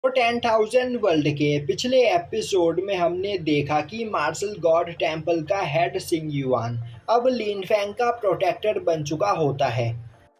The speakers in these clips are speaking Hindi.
तो 10,000 वर्ल्ड के पिछले एपिसोड में हमने देखा कि मार्शल गॉड टेम्पल का हेड सिंग युआन अब लिनफेंग का प्रोटेक्टर बन चुका होता है।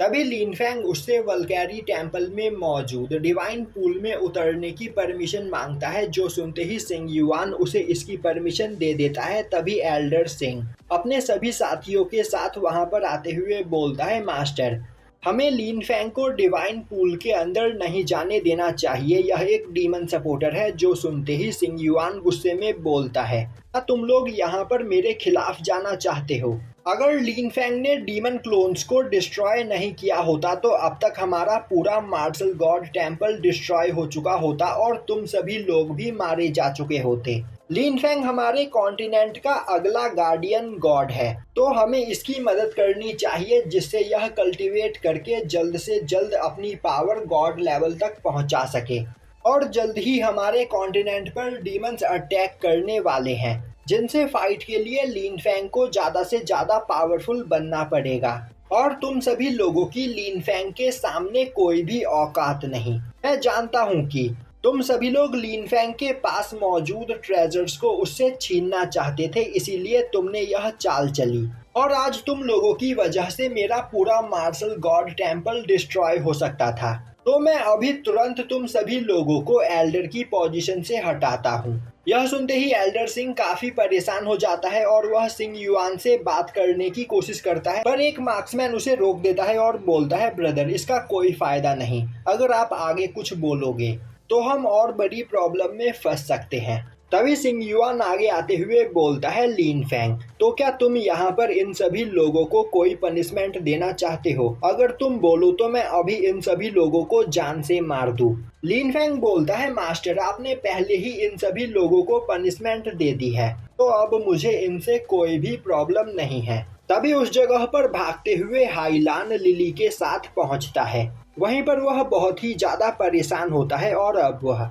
तभी लिनफेंग उससे वल्कैरी टेम्पल में मौजूद डिवाइन पूल में उतरने की परमिशन मांगता है, जो सुनते ही सिंग युआन उसे इसकी परमिशन दे देता है। तभी एल्डर सिंह अपने सभी साथियों के साथ वहां पर आते हुए बोलता है, मास्टर, हमें लिनफेंग को डिवाइन पूल के अंदर नहीं जाने देना चाहिए। यह एक डीमन सपोर्टर है। जो सुनते ही सिंग युआन गुस्से में बोलता है, क्या तुम लोग यहाँ पर मेरे खिलाफ जाना चाहते हो? अगर लिनफेंग ने डीमन क्लोन्स को डिस्ट्रॉय नहीं किया होता तो अब तक हमारा पूरा मार्शल गॉड टेम्पल डिस्ट्रॉय हो चुका होता और तुम सभी लोग भी मारे जा चुके होते। लिनफेंग हमारे कॉन्टिनेंट का अगला गार्डियन गॉड है, तो हमें इसकी मदद करनी चाहिए जिससे यह कल्टीवेट करके जल्द से जल्द अपनी पावर गॉड लेवल तक पहुंचा सके। और जल्द ही हमारे कॉन्टिनेंट पर डीमंस अटैक करने वाले हैं, जिनसे फाइट के लिए लिनफेंग को ज़्यादा से ज़्यादा पावरफुल बनना पड़ेगा। और तुम सभी लोगों की लिनफेंग के सामने कोई भी औकात नहीं। मैं जानता हूँ कि तुम सभी लोग लिनफेंग के पास मौजूद ट्रेजर्स को उससे छीनना चाहते थे, इसीलिए तुमने यह चाल चली। और आज तुम लोगों की वजह से मेरा पूरा मार्शल गॉड टेम्पल डिस्ट्रॉय हो सकता था। तो मैं अभी तुरंत तुम सभी लोगों को एल्डर की पोजीशन से हटाता हूँ। यह सुनते ही एल्डर सिंह काफी परेशान हो जाता है और वह सिंग युआन से बात करने की कोशिश करता है, पर एक मार्क्समैन उसे रोक देता है और बोलता है, ब्रदर, इसका कोई फायदा नहीं। अगर आप आगे कुछ बोलोगे तो हम और बड़ी प्रॉब्लम में फंस सकते हैं। तभी सिंग युआन आगे आते हुए बोलता है, लिनफेंग, तो क्या तुम यहाँ पर इन सभी लोगों को कोई पनिशमेंट देना चाहते हो? अगर तुम बोलो तो मैं अभी इन सभी लोगों को जान से मार दूं। लिनफेंग बोलता है, मास्टर, आपने पहले ही इन सभी लोगों को पनिशमेंट दे दी है, तो अब मुझे इनसे कोई भी प्रॉब्लम नहीं है। तभी उस जगह पर भागते हुए हाईलान लिली के साथ पहुंचता है। वहीं पर वह बहुत ही ज्यादा परेशान होता है और अब वह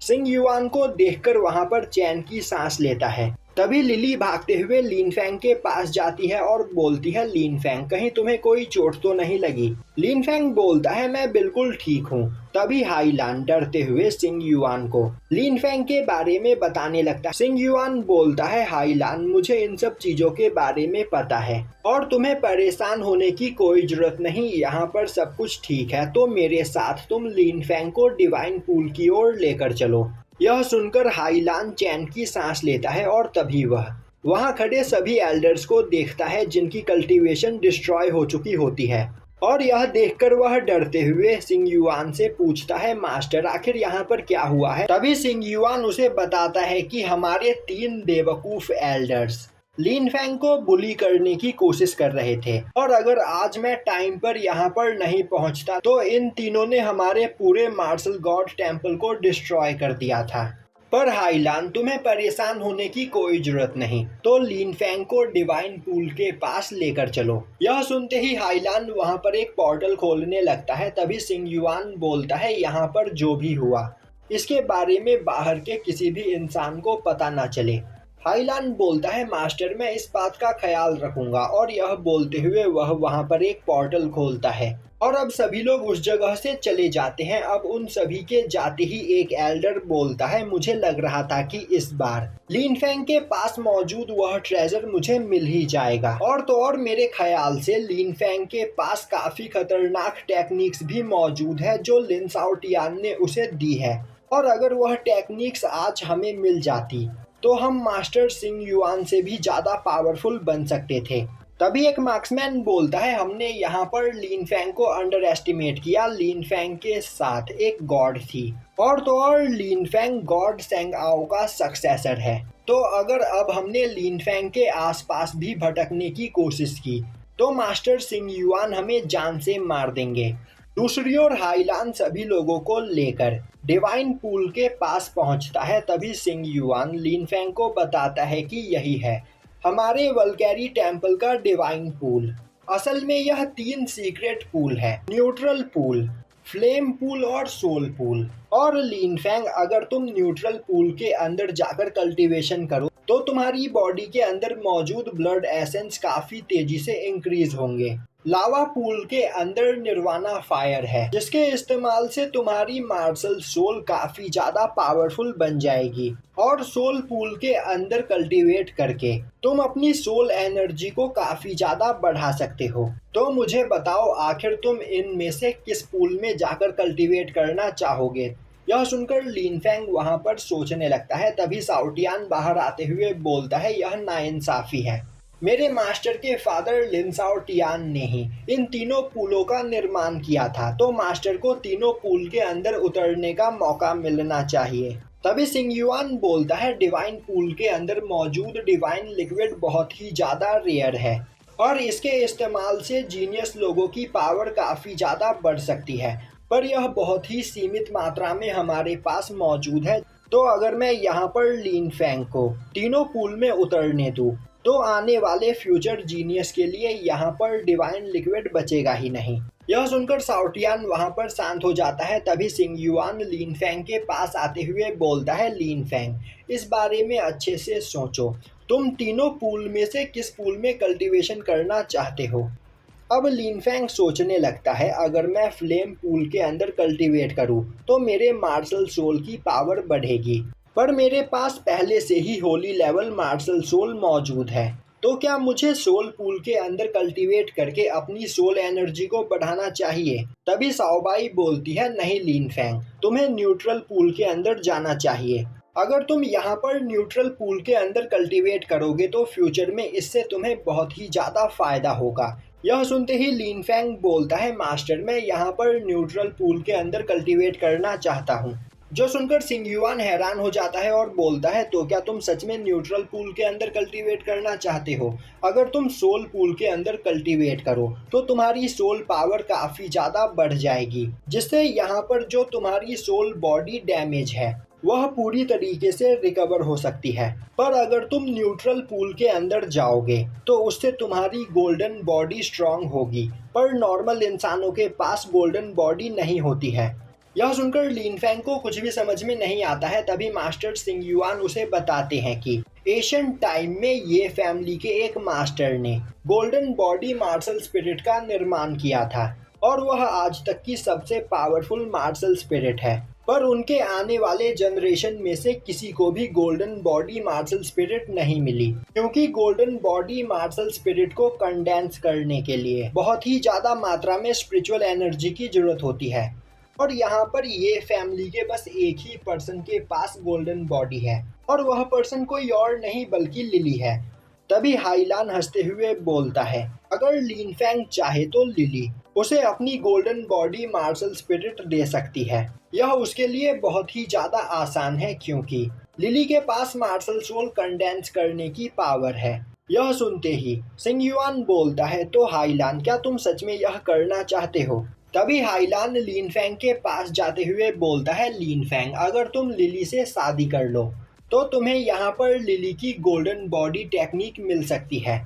सिंग युआन को देखकर वहां पर चैन की सांस लेता है। तभी लिली भागते हुए लिनफेंग के पास जाती है और बोलती है, लिनफेंग, कहीं तुम्हें कोई चोट तो नहीं लगी? लिनफेंग बोलता है, मैं बिल्कुल ठीक हूँ। तभी हाईलान डरते हुए सिंग युआन को लिनफेंग के बारे में बताने लगता है। सिंग युआन बोलता है, हाईलान, मुझे इन सब चीजों के बारे में पता है और तुम्हें परेशान होने की कोई जरूरत नहीं। यहाँ पर सब कुछ ठीक है, तो मेरे साथ तुम लिनफेंग को डिवाइन पूल की ओर लेकर चलो। यह सुनकर हाईलान चैन की सांस लेता है और तभी वह वहां खड़े सभी एल्डर्स को देखता है जिनकी कल्टीवेशन डिस्ट्रॉय हो चुकी होती है। और यह देखकर वह डरते हुए सिंग युआन से पूछता है, मास्टर, आखिर यहाँ पर क्या हुआ है? तभी सिंग युआन उसे बताता है कि हमारे 3 बेवकूफ एल्डर्स लिनफेंग को बुली करने की कोशिश कर रहे थे, और अगर आज मैं टाइम पर यहाँ पर नहीं पहुँचता तो इन तीनों ने हमारे पूरे मार्शल गॉड टेम्पल को डिस्ट्रॉय कर दिया था। पर हाईलान, तुम्हें परेशान होने की कोई जरूरत नहीं, तो लिनफेंग को डिवाइन पूल के पास लेकर चलो। यह सुनते ही हाईलान वहां पर एक पोर्टल खोलने लगता है। तभी सिंग युआन बोलता है, यहाँ पर जो भी हुआ इसके बारे में बाहर के किसी भी इंसान को पता ना चले। हाईलान बोलता है, मास्टर, मैं इस बात का ख्याल रखूंगा। और यह बोलते हुए वह वहां पर एक पोर्टल खोलता है और अब सभी लोग उस जगह से चले जाते हैं। अब उन सभी के जाते ही एक एल्डर बोलता है, मुझे लग रहा था कि इस बार लिनफेंग के पास मौजूद वह ट्रेजर मुझे मिल ही जाएगा। और तो और मेरे ख्याल से लिनफेंग के पास काफी खतरनाक टेक्निक्स भी मौजूद है जो लिन शाओटियान ने उसे दी है, और अगर वह टेक्निक्स आज हमें मिल जाती तो हम मास्टर सिंग युआन से भी ज्यादा पावरफुल बन सकते थे। तभी एक मार्क्समैन बोलता है, हमने यहाँ पर लिनफेंग को अंडर एस्टिमेट किया। लिनफेंग के साथ एक गॉड थी, और तो और लिनफेंग गॉड सेंगआओ का सक्सेसर है। तो अगर अब हमने लिनफेंग के आसपास भी भटकने की कोशिश की तो मास्टर सिंग युआन हमें जान से मार देंगे। दूसरी ओर हाईलान सभी लोगों को लेकर डिवाइन पूल के पास पहुंचता है। तभी सिंग युआन लिनफेंग को बताता है कि यही है हमारे वल्कैरी टेम्पल का डिवाइन पूल। असल में यह 3 सीक्रेट पूल है, न्यूट्रल पूल, फ्लेम पूल और सोल पूल। और लिनफेंग, अगर तुम न्यूट्रल पूल के अंदर जाकर कल्टीवेशन करो तो तुम्हारी बॉडी के अंदर मौजूद ब्लड एसेंस काफी तेजी से इंक्रीज होंगे। लावा पूल के अंदर निर्वाणा फायर है, जिसके इस्तेमाल से तुम्हारी मार्शल सोल काफी ज्यादा पावरफुल बन जाएगी और सोल पूल के अंदर कल्टीवेट करके तुम अपनी सोल एनर्जी को काफी ज्यादा बढ़ा सकते हो। तो मुझे बताओ, आखिर तुम इनमें से किस पूल में जाकर कल्टीवेट करना चाहोगे? यह सुनकर लिनफेंग वहां पर सोचने लगता है। तभी साओटियान बाहर आते हुए बोलता है, यह नाइंसाफी है। मेरे मास्टर के फादर लिन साओटियान ने ही इन तीनों पूलों का निर्माण किया था, तो मास्टर को तीनों पूल के अंदर उतरने का मौका मिलना चाहिए। तभी सिंग युआन बोलता है, डिवाइन पूल के अंदर मौजूद डिवाइन लिक्विड बहुत ही ज्यादा रेयर है और इसके इस्तेमाल से जीनियस लोगों की पावर काफी ज्यादा बढ़ सकती है, पर यह बहुत ही सीमित मात्रा में हमारे पास मौजूद है। तो अगर मैं यहाँ पर लिनफेंग को तीनों पूल में उतरने दूँ तो आने वाले फ्यूचर जीनियस के लिए यहाँ पर डिवाइन लिक्विड बचेगा ही नहीं। यह सुनकर साओटियान वहाँ पर शांत हो जाता है। तभी सिंग युआन लिनफेंग के पास आते हुए बोलता है, लिनफेंग, इस बारे में अच्छे से सोचो, तुम तीनों पूल में से किस पूल में कल्टीवेशन करना चाहते हो? अब लिनफेंग सोचने लगता है, अगर मैं फ्लेम पूल के अंदर कल्टीवेट करूं तो मेरे मार्शल सोल की पावर बढ़ेगी, पर मेरे पास पहले से ही होली लेवल मार्शल सोल मौजूद है, तो क्या मुझे सोल पूल के अंदर कल्टीवेट करके अपनी सोल एनर्जी को बढ़ाना चाहिए? तभी साओबाई बोलती है, नहीं लिनफेंग, तुम्हें न्यूट्रल पूल के अंदर जाना चाहिए। अगर तुम यहाँ पर न्यूट्रल पूल के अंदर कल्टीवेट करोगे तो फ्यूचर में इससे तुम्हें बहुत ही ज़्यादा फायदा होगा। यह सुनते ही लिनफेंग बोलता है, मास्टर, मैं यहाँ पर न्यूट्रल पूल के अंदर कल्टीवेट करना चाहता हूँ। जो सुनकर सिंग युआन हैरान हो जाता है और बोलता है, तो क्या तुम सच में न्यूट्रल पूल के अंदर कल्टीवेट करना चाहते हो? अगर तुम सोल पूल के अंदर कल्टीवेट करो तो तुम्हारी सोल पावर काफ़ी ज़्यादा बढ़ जाएगी, जिससे यहाँ पर जो तुम्हारी सोल बॉडी डैमेज है वह पूरी तरीके से रिकवर हो सकती है। पर अगर तुम न्यूट्रल पूल के अंदर जाओगे तो उससे तुम्हारी गोल्डन बॉडी स्ट्रांग होगी, पर नॉर्मल इंसानों के पास गोल्डन बॉडी नहीं होती है। यह सुनकर लिनफेंग को कुछ भी समझ में नहीं आता है। तभी मास्टर सिंग युआन उसे बताते हैं कि एशियंट टाइम में ये फैमिली के एक मास्टर ने गोल्डन बॉडी मार्शल स्पिरिट का निर्माण किया था और वह आज तक की सबसे पावरफुल मार्शल स्पिरिट है, पर उनके आने वाले जनरेशन में से किसी को भी गोल्डन बॉडी मार्शल स्पिरिट नहीं मिली, क्योंकि गोल्डन बॉडी मार्शल स्पिरिट को कंडेंस करने के लिए बहुत ही ज़्यादा मात्रा में स्पिरिचुअल एनर्जी की जरूरत होती है और यहाँ पर ये फैमिली के बस एक ही पर्सन के पास गोल्डन बॉडी है और वह पर्सन कोई और नहीं बल्कि लिली है। तभी हाइलान हंसते हुए बोलता है, अगर लिनफेंग चाहे तो लिली उसे अपनी गोल्डन बॉडी मार्शल स्पिरिट दे सकती है। यह उसके लिए बहुत ही ज़्यादा आसान है, क्योंकि लिली के पास मार्शल सोल कंडेंस करने की पावर है। यह सुनते ही सिंग युआन बोलता है, तो हाइलान, क्या तुम सच में यह करना चाहते हो? तभी हाइलान लिनफेंग के पास जाते हुए बोलता है, लिनफेंग, अगर तुम लिली से शादी कर लो तो तुम्हें यहाँ पर लिली की गोल्डन बॉडी टेक्निक मिल सकती है।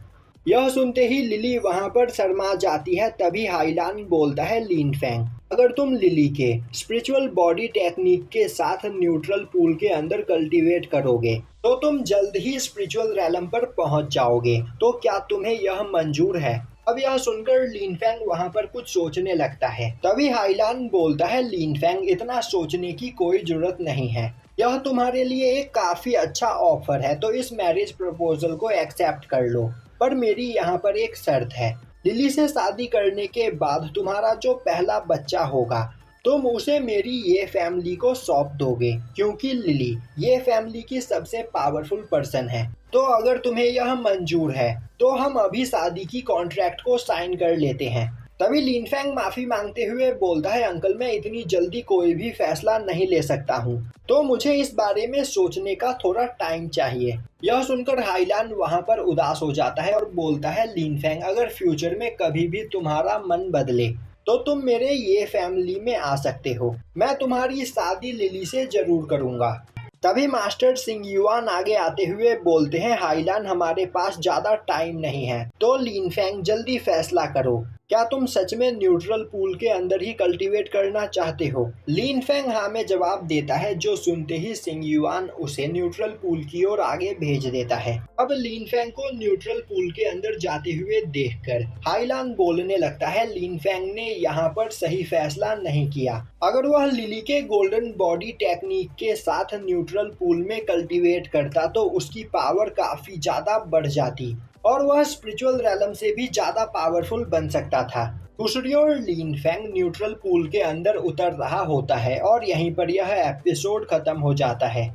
यह सुनते ही लिली वहाँ पर शर्मा जाती है। तभी हाइलान बोलता है, लिनफेंग, अगर तुम लिली के स्पिरिचुअल बॉडी टेक्निक के साथ न्यूट्रल पूल के अंदर कल्टीवेट करोगे तो तुम जल्द ही स्पिरिचुअल रैलम पर पहुँच जाओगे, तो क्या तुम्हें यह मंजूर है? अब यह सुनकर लिनफेंग वहाँ पर कुछ सोचने लगता है। तभी हाइलान बोलता है, लिनफेंग, इतना सोचने की कोई जरूरत नहीं है, यह तुम्हारे लिए एक काफ़ी अच्छा ऑफर है, तो इस मैरिज प्रपोजल को एक्सेप्ट कर लो। पर मेरी यहाँ पर एक शर्त है, लिली से शादी करने के बाद तुम्हारा जो पहला बच्चा होगा तुम उसे मेरी ये फैमिली को सौंप दोगे, क्योंकि लिली ये फैमिली की सबसे पावरफुल पर्सन है। तो अगर तुम्हें यह मंजूर है तो हम अभी शादी की कॉन्ट्रैक्ट को साइन कर लेते हैं। तभी लिनफेंग माफ़ी मांगते हुए बोलता है, अंकल, मैं इतनी जल्दी कोई भी फैसला नहीं ले सकता हूँ, तो मुझे इस बारे में सोचने का थोड़ा टाइम चाहिए। यह सुनकर हाइलान वहाँ पर उदास हो जाता है और बोलता है, लिनफेंग, अगर फ्यूचर में कभी भी तुम्हारा मन बदले तो तुम मेरे ये फैमिली में आ सकते हो, मैं तुम्हारी शादी लिली से जरूर करूँगा। तभी मास्टर सिंग युआन आगे आते हुए बोलते हैं, हाइलान, हमारे पास ज़्यादा टाइम नहीं है, तो लिनफेंग जल्दी फैसला करो। क्या तुम सच में न्यूट्रल पूल के अंदर ही कल्टीवेट करना चाहते हो? लिन फेंग हाँ में जवाब देता है, जो सुनते ही सिंग युआन उसे न्यूट्रल पूल की ओर आगे भेज देता है। अब लिन फेंग को न्यूट्रल पूल के अंदर जाते हुए देखकर हाईलान बोलने लगता है, लिन फेंग ने यहाँ पर सही फैसला नहीं किया। अगर वह लिली के गोल्डन बॉडी टेक्निक के साथ न्यूट्रल पूल में कल्टीवेट करता तो उसकी पावर काफी ज्यादा बढ़ जाती और वह स्पिरिचुअल रैलम से भी ज्यादा पावरफुल बन सकता था। दूसरी ओर लिन फेंग न्यूट्रल पूल के अंदर उतर रहा होता है और यहीं पर यह एपिसोड खत्म हो जाता है।